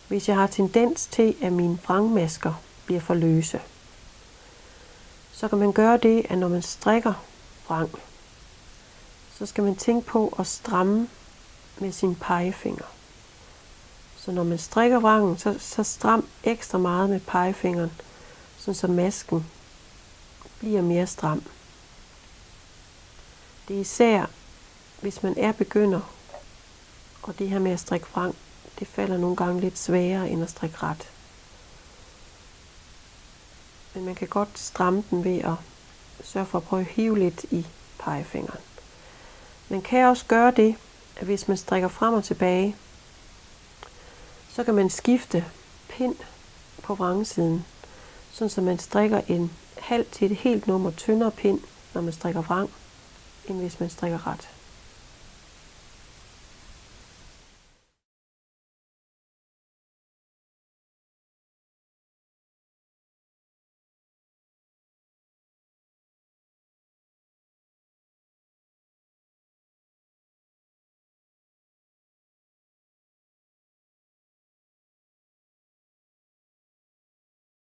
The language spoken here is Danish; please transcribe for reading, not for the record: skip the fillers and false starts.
Hvis jeg har tendens til, at mine vrangmasker bliver for løse, så kan man gøre det, at når man strikker vrang, så skal man tænke på at stramme med sin pegefinger. Så når man strikker vrangen, så stram ekstra meget med pegefingeren, så masken bliver mere stram. Det er især, hvis man er begynder, og det her med at strikke vrang, det falder nogle gange lidt sværere end at strikke ret. Men man kan godt stramme den ved at sørge for at prøve at hive lidt i pegefingeren. Man kan også gøre det, at hvis man strikker frem og tilbage, så kan man skifte pind på vrangsiden, så man strikker en halv til et helt nummer tyndere pind, når man strikker vrang, end hvis man strikker ret.